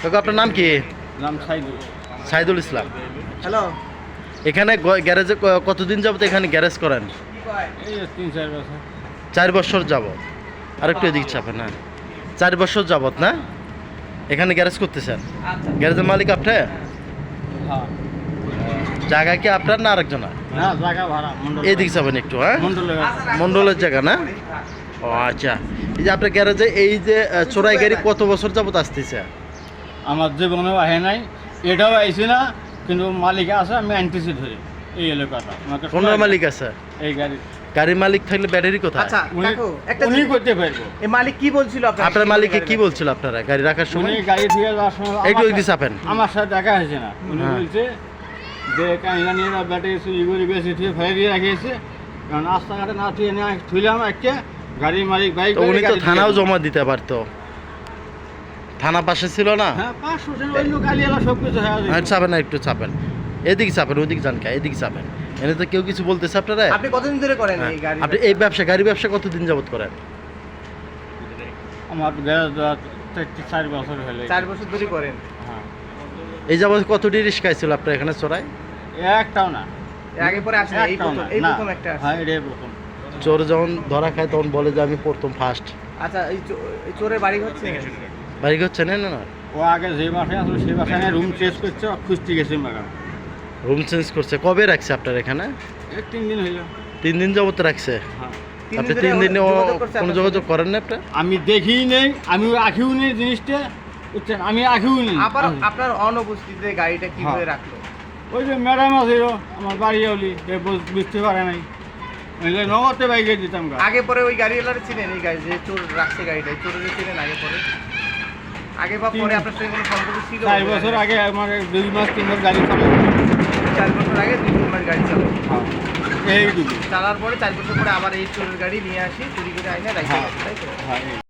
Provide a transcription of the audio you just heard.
কাকা আপনার নাম কি? নাম সাইদুল। সাইদুল ইসলাম। হ্যালো, এখানে গ্যারেজে কতদিন যাবত এখানে গ্যারেজ করেন? এই 3-4 বছর। 4 বছর যাবত। আর একটু এদিক চাপেন। না 4 বছর যাবত না এখানে গ্যারেজ করতেছেন? গ্যারেজের মালিক আপনি? হ্যাঁ। জায়গা কি আপনার না আরেকজনের? না, জায়গা ভাড়া মন্ডল। এদিক যাবেন একটু। হ্যাঁ, মন্ডলের। মন্ডলের জায়গা না? ও আচ্ছা। এই যে আপনার গ্যারেজে এই যে চোরাই গাড়ি কত বছর যাবত আসতেছে? আমার জীবনেও আহে নাই, এটাও আইছে না, কিন্তু মালিক আছে, আমি আনতেছি ধরে এই এলাকাটা। আমাকে কোন মালিক আছে? এই গাড়ি গাড়ির মালিক থাকলে ব্যাটারি কোথায়? আচ্ছা কাকু, একটা উনি করতে পারবো। এই মালিক কি বলছিল আপনার মালিককে কি বলছিল আপনারা গাড়ি রাখার উনি সময়? গাড়ি থেকে যাওয়ার সময় একটু এদিকে চাপেন। আমার সাথে দেখা হয়েছে না। উনি হ্যাঁ। বলছে যে কাহিনা নিয়ে ব্যাটারি চুরি করে বেশি থেকে ফেলে দিয়ে রাখিয়েছে, কারণ রাস্তাঘাটে না থুয়ে নিয়ে থুইলাম একটা গাড়ির মালিক বাইক। তো উনি তো থানাও জমা দিতে পারতো, থানা পাশে ছিল না? হ্যাঁ, 500 জন অন্য গাড়ি এলা সব কিছু হয়ে আর যাবে। চাপেন না, একটু চাপেন, এদিকে চাপেন, ওদিকে যান কা, এদিকে চাপেন। এনে তো কেউ কিছু বলতেছে আপনারা? আপনি কতদিন ধরে করেন হ্যাঁ। এই গাড়ি? আপনি এই ব্যবসা গাড়ি ব্যবসা কতদিন যাবত করেন? আমার গ্যারেজ 4 বছর হলে। 4 বছর ধরে করেন। হ্যাঁ। এই যাবত কতটি রিস্কা ছিল আপনার এখানে চোরাই? একটাও না। আগে পরে আসেন, এই একটাও প্রথম না। এই না। প্রথম একটা আসে। হ্যাঁ, এটাই প্রথম। চোর যখন ধরা খায় তখন বলে যে আমি প্রথম ফার্স্ট। আচ্ছা, এই চোরের বাড়ি হচ্ছে বাড়ি হচ্ছে না না? ও আগে যে বাসায় আসলো সেই বাসায় রুম চেঞ্জ করছে, খুঁজতে গেছে মাগাম। রুম চেঞ্জ করছে? কবে রাখছে আপনার এখানে? 3 দিন হইল। 3 দিন যাবত রাখছে? হ্যাঁ। আপনি 3 দিনে কোনো যোগাযোগ করেন না আপনার? আমি দেখি নেই, আমি আঁকিও নেই জিনিসটা, বুঝছেন, আমি আঁকিও নেই। আপনার অনুপস্থিতিতে গাড়িটা কিভাবে হ্যাঁ। রাখলো? ওই যে ম্যাডাম আছিল আমার বাড়ি হলি, বুঝতে পারে নাই, নগদে বাইকে দিতাম গা। আগে পরে ওই গাড়িওয়ালার ছিলেন? এই গাড়ি যে চোর রাখছে গাড়িটা, এই চোরের ছিলেন আগে পরে? আগে বা পরে আপনার সঙ্গে কোনো সম্পর্ক ছিল? 4 বছর আগে আমার 2 মাস 3 মাস গাড়ি চালাই। 4 বছর আগে 2 মাস গাড়ি চালানো। এইটুকু। চালার পরে 4 বছর পরে আবার এই চোরের গাড়ি নিয়ে আসি, চুরি করে আইনে রাখি, হ্যাঁ। তাই তো? হ্যাঁ।